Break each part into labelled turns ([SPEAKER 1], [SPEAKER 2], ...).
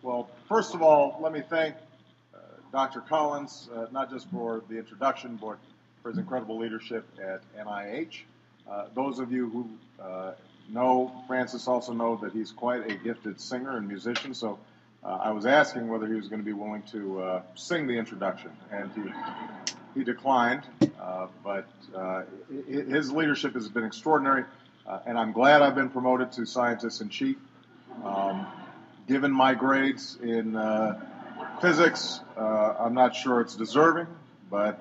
[SPEAKER 1] Well, first of all, let me thank Dr. Collins, not just for the introduction, but for his incredible leadership at NIH. Those of you who know Francis also know that he's quite a gifted singer and musician, so I was asking whether he was going to be willing to sing the introduction, and he declined, but his leadership has been extraordinary, and I'm glad I've been promoted to scientist-in-chief. Given my grades in physics, I'm not sure it's deserving, but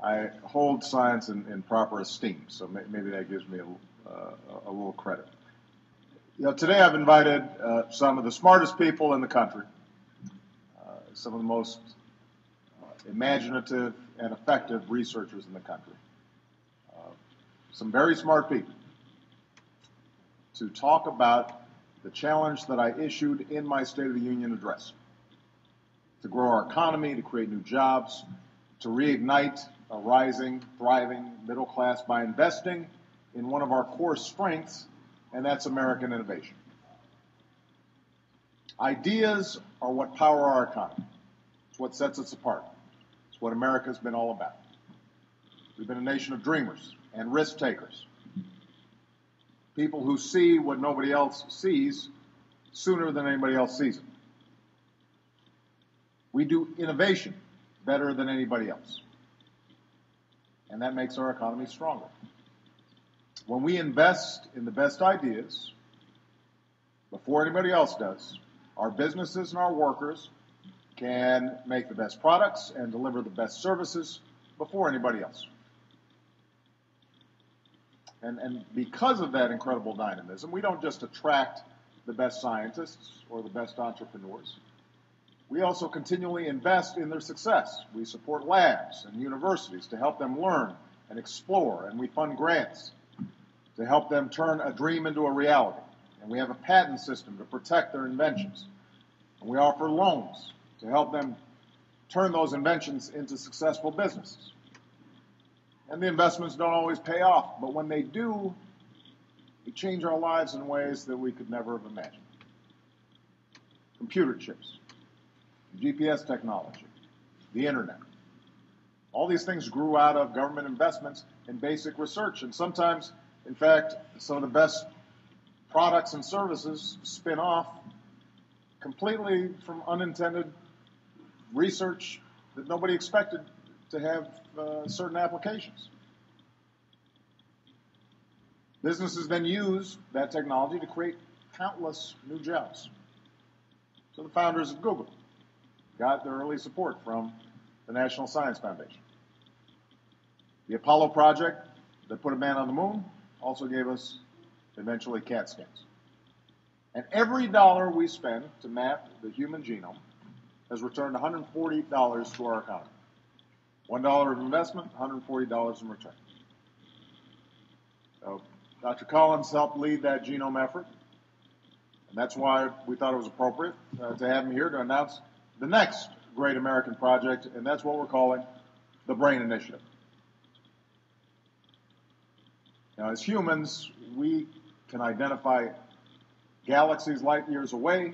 [SPEAKER 1] I hold science in proper esteem, so maybe that gives me a little credit. You know, today I've invited some of the smartest people in the country, some of the most imaginative and effective researchers in the country, some very smart people, to talk about the challenge that I issued in my State of the Union address: to grow our economy, to create new jobs, to reignite a rising, thriving middle class by investing in one of our core strengths, and that's American innovation. Ideas are what power our economy. It's what sets us apart. It's what America's been all about. We've been a nation of dreamers and risk takers. People who see what nobody else sees sooner than anybody else sees it. We do innovation better than anybody else. And that makes our economy stronger. When we invest in the best ideas before anybody else does, our businesses and our workers can make the best products and deliver the best services before anybody else. And because of that incredible dynamism, we don't just attract the best scientists or the best entrepreneurs. We also continually invest in their success. We support labs and universities to help them learn and explore, and we fund grants to help them turn a dream into a reality. And we have a patent system to protect their inventions. And we offer loans to help them turn those inventions into successful businesses. And the investments don't always pay off, but when they do, they change our lives in ways that we could never have imagined. Computer chips, GPS technology, the internet. All these things grew out of government investments in basic research, and sometimes, in fact, some of the best products and services spin off completely from unintended research that nobody expected to have certain applications. Businesses then use that technology to create countless new jobs. So the founders of Google got their early support from the National Science Foundation. The Apollo project that put a man on the moon also gave us eventually CAT scans. And every dollar we spend to map the human genome has returned $140 to our economy. $1 of investment, $140 in return. So Dr. Collins helped lead that genome effort, and that's why we thought it was appropriate to have him here to announce the next great American project, and that's what we're calling the Brain Initiative. Now, as humans, we can identify galaxies light years away.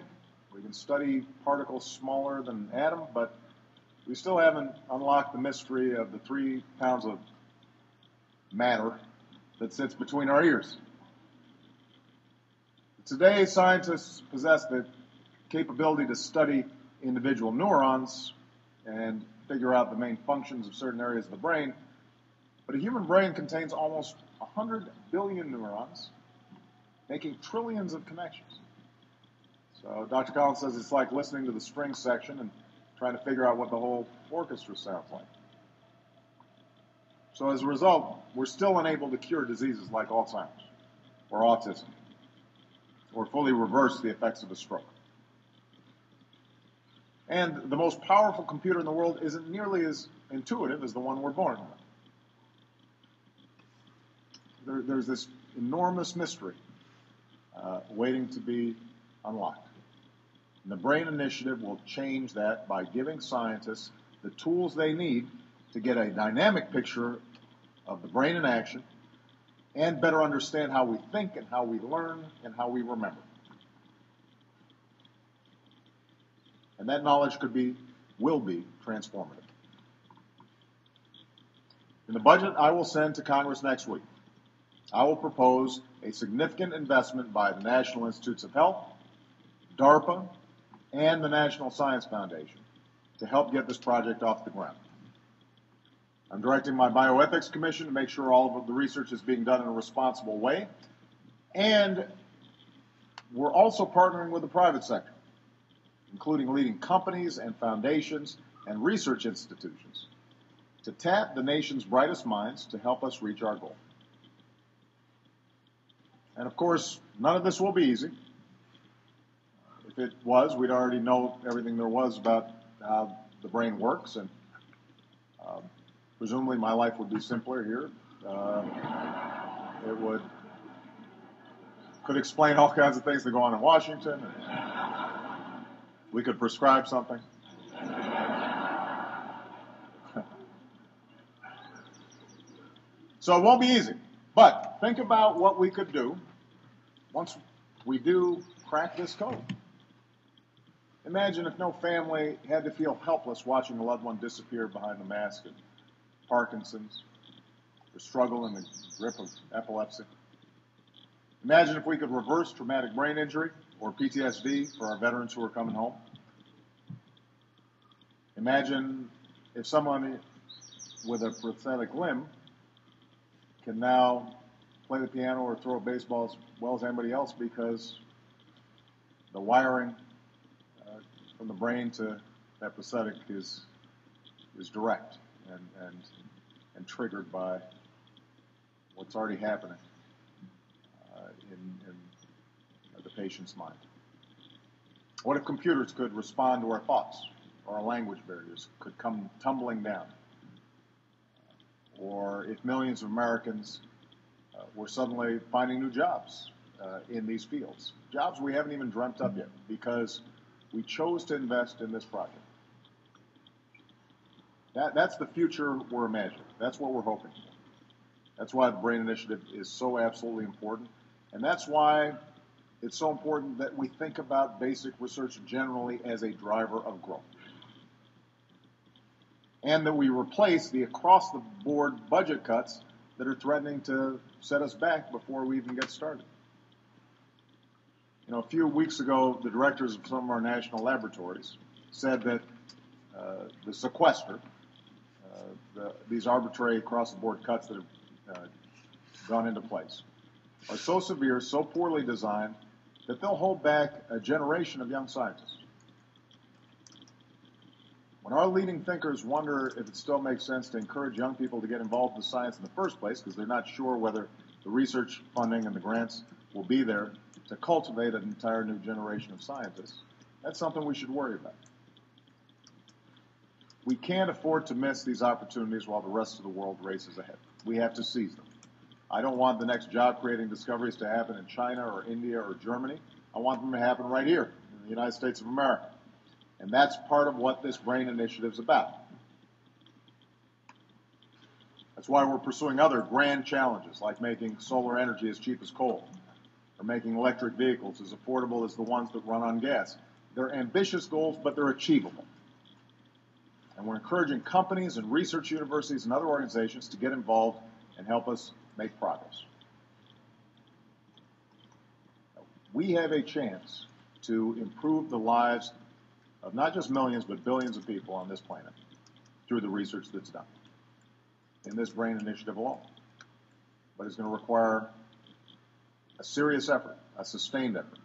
[SPEAKER 1] We can study particles smaller than an atom, but we still haven't unlocked the mystery of the 3 pounds of matter that sits between our ears. Today, scientists possess the capability to study individual neurons and figure out the main functions of certain areas of the brain, but a human brain contains almost 100 billion neurons, making trillions of connections. So Dr. Collins says it's like listening to the string section and trying to figure out what the whole orchestra sounds like. So as a result, we're still unable to cure diseases like Alzheimer's or autism, or fully reverse the effects of a stroke. And the most powerful computer in the world isn't nearly as intuitive as the one we're born with. There's this enormous mystery waiting to be unlocked. And the Brain Initiative will change that by giving scientists the tools they need to get a dynamic picture of the brain in action and better understand how we think and how we learn and how we remember. And that knowledge will be transformative. In the budget I will send to Congress next week, I will propose a significant investment by the National Institutes of Health, DARPA, and the National Science Foundation to help get this project off the ground. I'm directing my Bioethics Commission to make sure all of the research is being done in a responsible way. And we're also partnering with the private sector, including leading companies and foundations and research institutions, to tap the nation's brightest minds to help us reach our goal. And of course, none of this will be easy. If it was, we'd already know everything there was about how the brain works, and presumably my life would be simpler here. It could explain all kinds of things that go on in Washington. We could prescribe something. So it won't be easy. But think about what we could do once we do crack this code. Imagine if no family had to feel helpless watching a loved one disappear behind the mask of Parkinson's, or struggle in the grip of epilepsy. Imagine if we could reverse traumatic brain injury or PTSD for our veterans who are coming home. Imagine if someone with a prosthetic limb can now play the piano or throw a baseball as well as anybody else because the wiring from the brain to that prosthetic is direct and triggered by what's already happening in the patient's mind. What if computers could respond to our thoughts, or our language barriers could come tumbling down? Or if millions of Americans were suddenly finding new jobs in these fields, jobs we haven't even dreamt up yet because we chose to invest in this project. That's the future we're imagining. That's what we're hoping for. That's why the BRAIN Initiative is so absolutely important. And that's why it's so important that we think about basic research generally as a driver of growth. And that we replace the across-the-board budget cuts that are threatening to set us back before we even get started. You know, a few weeks ago, the directors of some of our national laboratories said that the sequester, these arbitrary across-the-board cuts that have gone into place, are so severe, so poorly designed, that they'll hold back a generation of young scientists. When our leading thinkers wonder if it still makes sense to encourage young people to get involved in science in the first place because they're not sure whether the research funding and the grants will be there to cultivate an entire new generation of scientists, that's something we should worry about. We can't afford to miss these opportunities while the rest of the world races ahead. We have to seize them. I don't want the next job-creating discoveries to happen in China or India or Germany. I want them to happen right here in the United States of America. And that's part of what this BRAIN Initiative is about. That's why we're pursuing other grand challenges, like making solar energy as cheap as coal, or making electric vehicles as affordable as the ones that run on gas. They're ambitious goals, but they're achievable. And we're encouraging companies and research universities and other organizations to get involved and help us make progress. We have a chance to improve the lives of not just millions, but billions of people on this planet through the research that's done in this BRAIN Initiative alone. But it's going to require a serious effort, a sustained effort.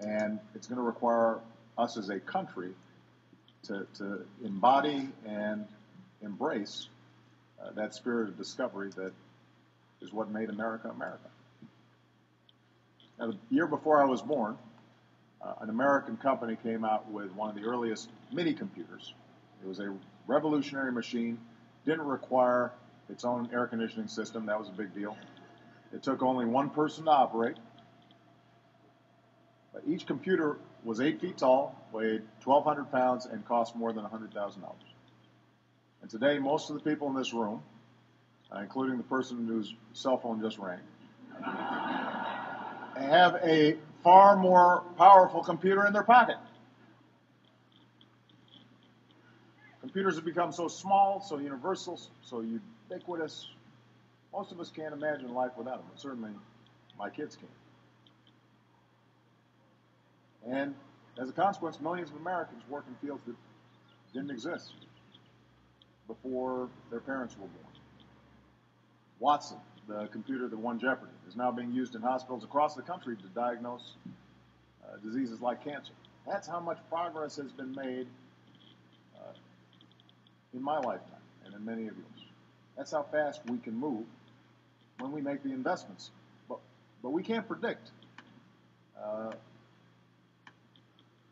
[SPEAKER 1] And it's going to require us as a country to embody and embrace that spirit of discovery that is what made America America. Now, the year before I was born, an American company came out with one of the earliest mini computers. It was a revolutionary machine, didn't require its own air conditioning system. That was a big deal. It took only one person to operate. But each computer was 8 feet tall, weighed 1,200 pounds, and cost more than $100,000. And today, most of the people in this room, including the person whose cell phone just rang, have a far more powerful computer in their pocket. Computers have become so small, so universal, so ubiquitous. Most of us can't imagine life without them, but certainly my kids can't. And as a consequence, millions of Americans work in fields that didn't exist before their parents were born. Watson, the computer that won Jeopardy, is now being used in hospitals across the country to diagnose diseases like cancer. That's how much progress has been made in my lifetime and in many of yours. That's how fast we can move when we make the investments. But we can't predict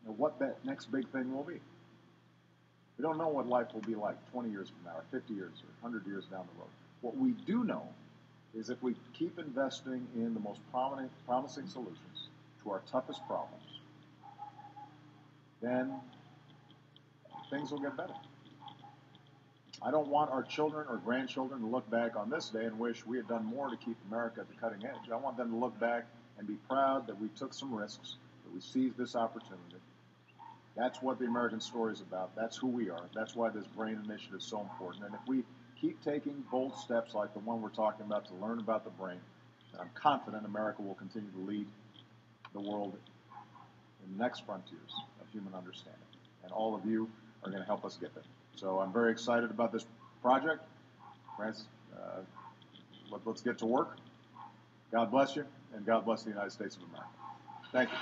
[SPEAKER 1] what that next big thing will be. We don't know what life will be like 20 years from now, or 50 years, or 100 years down the road. What we do know is if we keep investing in the most promising solutions to our toughest problems, then things will get better. I don't want our children or grandchildren to look back on this day and wish we had done more to keep America at the cutting edge. I want them to look back and be proud that we took some risks, that we seized this opportunity. That's what the American story is about. That's who we are. That's why this BRAIN initiative is so important. And if we keep taking bold steps like the one we're talking about to learn about the brain, then I'm confident America will continue to lead the world in the next frontiers of human understanding. And all of you are going to help us get there. So I'm very excited about this project. Francis, let's get to work. God bless you, and God bless the United States of America. Thank you.